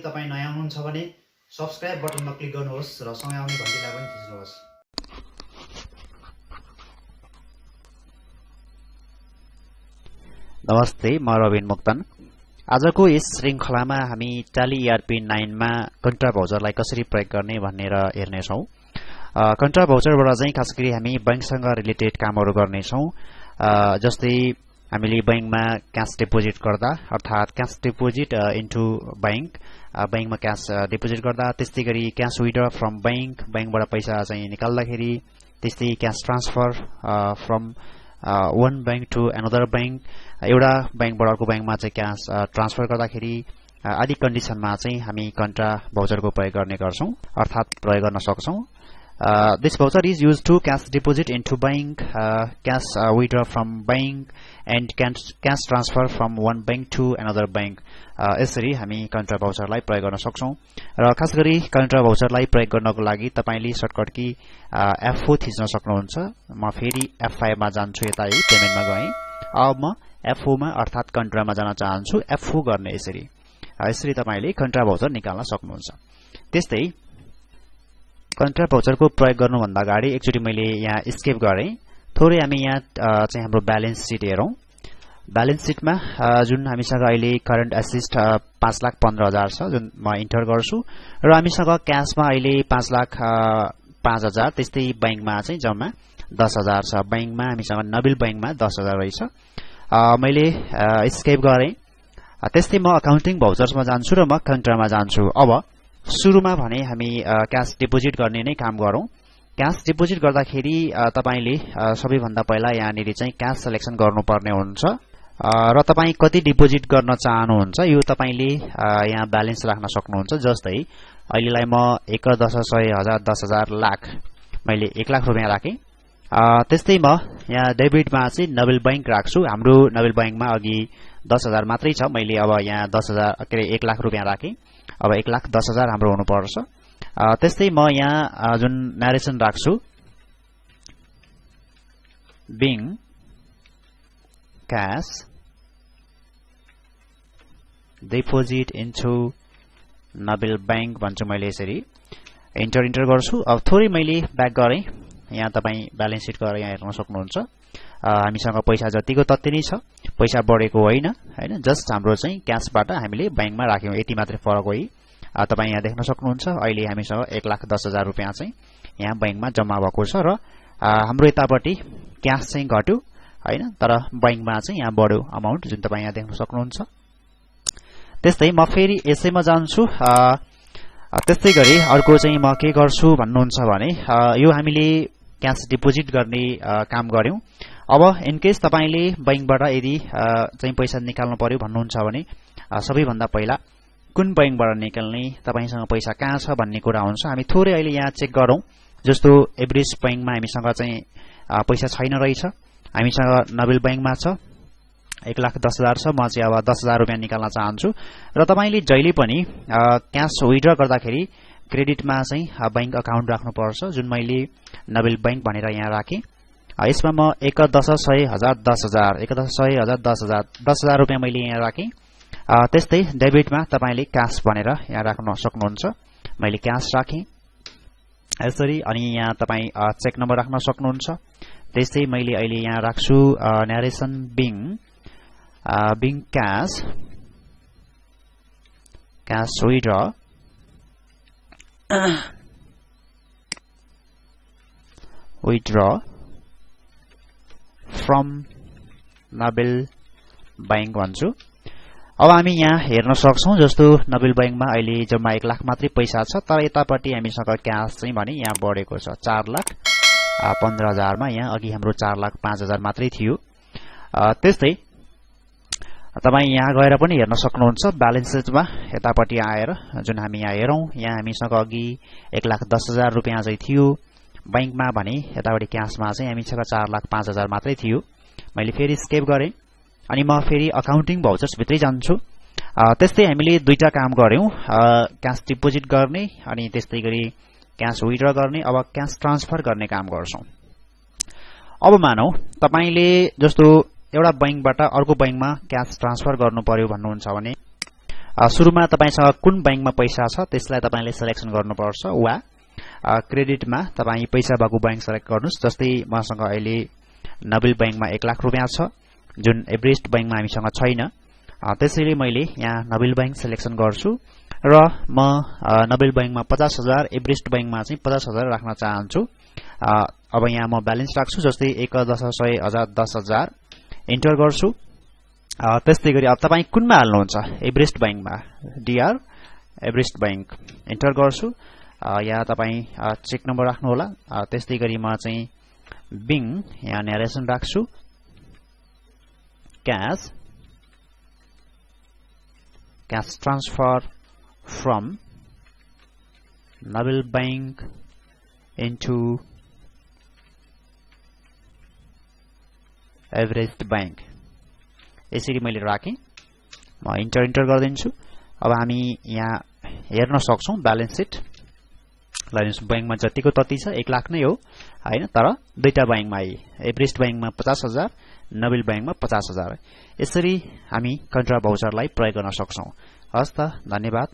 तपाई नयाँ हुनुहुन्छ भने सब्स्क्राइब बटनमा क्लिक गर्नुहोस् र सँगै आउने घण्टीलाई पनि थिच्नुहोस्। नमस्ते, म रबिन मोक्तान। आजको यस श्रृंखलामा हामी Tally.ERP 9 मा कन्ट्रा भाउचरलाई कसरी प्रयोग गर्ने भनेर हेर्नेछौं। कन्ट्रा भाउचरबाट चाहिँ खास गरी हामी बैंकसँग रिलेटेड कामहरू गर्नेछौं। जस्तै हामीले बैंकमा क्याश डिपोजिट गर्दा अर्थात क्याश डिपोजिट इन्टु बैंक, बैंकमा क्याश डिपोजिट गर्दा, त्यस्तै गरी क्याश विथड्र फ्रम बैंकबाट पैसा चाहिँ निकाल्दाखेरि, त्यस्तै cash transfer from one bank to another bank, एउटा बैंकबाट अर्को बैंकमा चाहिँ क्याश ट्रान्सफर गर्दाखेरि आदि कन्डिसनमा चाहिँ हामी कन्ट्रा भाउचरको प्रयोग गर्ने गर्छौं अर्थात प्रयोग गर्न सक्छौं। This voucher is used to cash deposit into bank, cash withdraw from bank, and cash transfer from one bank to another bank. यसरी हामी कन्ट्रा भाउचरलाई प्रयोग गर्न सक्छौं। र खास गरी कन्ट्रा भाउचरलाई प्रयोग गर्नको लागि तपाईले सर्टकट की F4 थिच्न सक्नुहुन्छ। म फेरि F5 मा जान्छु, यता है पेमेन्टमा गएँ। अब म F4 मा अर्थात कन्ट्रामा जान चाहन्छु। F4 गर्ने यसरी तपाईले कन्ट्रा भाउचर निकाल्न सक्नुहुन्छ। त्यस्तै कन्ट्रा भाउचरको प्रयोग गर्नुभन्दा अगाडि एकचोटी मैले यहाँ स्केप गरे। थोरै हामी यहाँ चाहिँ हाम्रो ब्यालेन्स शीट हेरौं। ब्यालेन्स शीटमा जुन हामीसँग अहिले करेन्ट एसेट 5,15,000 छ, जुन म इन्टर गर्छु, र हामीसँग क्याशमा अहिले 5,05,000, त्यस्तै बैंकमा चाहिँ जम्मा 10,000 छ। बैंकमा हामीसँग नबिल बैंकमा 10,000 रहेछ। मैले स्केप गरे। त्यस्तै म अकाउन्टिङ भाउचर्समा जान्छु र म कन्ट्रामा जान्छु। अब सुरुमा भने हामी क्याश डिपोजिट गर्ने नै काम गरौं। क्याश डिपोजिट गर्दाखेरि तपाईले सबैभन्दा पहिला यहाँनिर चाहिँ क्याश सिलेक्सन गर्नुपर्ने हुन्छ र तपाई कति डिपोजिट गर्न चाहनुहुन्छ यो तपाईले यहाँ ब्यालेन्स राख्न सक्नुहुन्छ। जस्तै अहिलेलाई म 1 10 100 1000 10,000 लाख मैले 1 लाख रुपैयाँ राखे। त्यस्तै म यहाँ डेबिटमा चाहिँ नबिल बैंक राख्छु। हाम्रो नबिल बैंकमा अघि 10,000 मात्रै छ, मैले अब यहाँ 1 लाख रुपैयाँ राखे। अब 1,10,000 हाम्रो हुनुपर्छ। त्यस्तै म यहाँ जुन नरेसन राख्छु, being cash deposit into Nabil bank भन्छु। मैले यसरी इन्टर गर्छु। अब थोरै मैले ब्याक गरे। यहाँ तपाई ब्यालेन्स शीट गएर यहाँ हेर्न सक्नुहुन्छ। हामीसँग पैसा जतिको तति नै छ, पैसा बढेको होइन, जस्ट हाम्रो चाहिँ क्याशबाट हामीले बैंकमा राख्यौं, यति मात्रै फरक हो। तपाई यहाँ देख्न सक्नुहुन्छ अहिले हामीसँग 1,10,000 रुपैयाँ चाहिँ यहाँ बैंकमा जम्मा भएको छ र हाम्रो यतापट्टि क्याश चाहिँ घट्यो हैन, तर बैंकमा चाहिँ यहाँ बढ्यो अमाउन्ट, जुन तपाई यहाँ देख्न सक्नुहुन्छ। त्यस्तै म फेरि यसैमा जान्छु। त्यस्तै गरी अर्को चाहिँ म के गर्छु भन्नुहुन्छ भने यो हामीले क्याश डिपोजिट गर्ने काम गर्यौं। अब इन केस तपाईले बैंकबाट यदि चाहिँ पैसा निकाल्नु पर्यो भन्नुहुन्छ भने सबैभन्दा पहिला कुन बैंकबाट निकाल्ने, तपाईसँग पैसा कहाँ छ भन्ने कुरा हुन्छ। हामी थोरै अहिले यहाँ चेक गरौं। जस्तो एभरेज बैंकमा हामीसँग चाहिँ पैसा छैन रहेछ। हामीसँग नबिल बैंकमा छ 1,10,000 छ। म चाहिँ अब 10,000 रुपैयाँ निकाल्न चाहन्छु। र तपाईले जहिले पनि क्याश विथड्र गर्दाखेरि क्रेडिटमा चाहिँ बैंक अकाउन्ट राख्नुपर्छ, जुन मैले नबिल बैंक भनेर यहाँ राखे। यसमा म 1 10 100 1000 10,000 1 10 100 1000 10,000 10,000 रुपैयाँ मैले यहाँ राखे। त्यस्तै डेबिटमा तपाईले क्याश भनेर यहाँ राख्न सक्नुहुन्छ। मैले क्याश राखे यसरी। अनि यहाँ तपाई चेक नम्बर राख्न सक्नुहुन्छ। त्यस्तै मैले अहिले यहाँ राख्छु narration being cash withdraw from Nabil bank भन्छु। अब हामी यहाँ हेर्न सक्छौं। जस्तो नबिल बैंकमा अहिले जम्मा 1 लाख मात्रै पैसा छ, तर यतापट्टि हामीसँग क्याश चाहिँ भने यहाँ बढेको छ 4,15,000 मा। यहाँ अघि हाम्रो 4,05,000 मात्रै थियो। त्यस्तै तपाई यहाँ गएर पनि हेर्न सक्नुहुन्छ ब्यालेन्स शीटमा यतापट्टि आएर, जुन हामी यहाँ हेरौं, यहाँ हामीसँग अघि 1,10,000 रुपैयाँ चाहिँ थियो बैंकमा भने यतापट्टि क्याशमा चाहिँ हामीसँग 4,05,000 मात्रै थियो। मैले फेरि स्केप गरे अनि म फेरि अकाउन्टिङ भाउचर्स भित्रै जान्छु। त्यस्तै हामीले दुईटा काम गर्यौं, क्याश डिपोजिट गर्ने अनि त्यस्तै गरी क्याश विथड्र गर्ने। अब क्याश ट्रान्सफर गर्ने काम गर्छौं। अब मानौ तपाईले जस्तो एउटा बैंकबाट अर्को बैंकमा क्याश ट्रान्सफर गर्नु पर्यो भन्नुहुन्छ भने सुरुमा तपाईसँग कुन बैंकमा पैसा छ त्यसलाई तपाईले सिलेक्सन गर्नुपर्छ वा क्रेडिटमा तपाई पैसा भएको बैंक सिलेक्ट गर्नुस्। जस्तै मसँग अहिले नबिल बैंकमा 1 लाख रुपैयाँ छ जुन एभरेस्ट बैंकमा हामीसँग छैन। त्यसैले मैले यहाँ नबिल बैंक सिलेक्सन गर्छु र म नबिल बैंकमा 50,000 एभरेस्ट बैंकमा चाहिँ 50,000 राख्न चाहन्छु। अब यहाँ म ब्यालेन्स राख्छु जस्तै 1 10 100 1000 10,000 इन्टर गर्छु। त्यस्तै गरी अब तपाई कुनमा हाल्नुहुन्छ एभरेस्ट बैंकमा डीआर एभरेस्ट बैंक इन्टर गर्छु। यहाँ तपाई चेक नम्बर राख्नु होला। त्यस्तै गरी म चाहिँ बिङ यहाँ न्यारेसन राख्छु। Cash transfer from Nabil bank into Everest bank यसरी मैले राखेँ। म इन्टर गर्दिन्छु। अब हामी यहाँ हेर्न सक्छौं ब्यालेन्स सिट बैंकमा जतिको तति छ 1 लाख नै हो हैन, तर दुईटा बैंकमा एभरेस्ट बैंकमा 50,000 नबिल बैंकमा 50,000। यसरी हामी कन्ट्रा भाउचरलाई प्रयोग गर्न सक्छौं। हस्त धन्यवाद।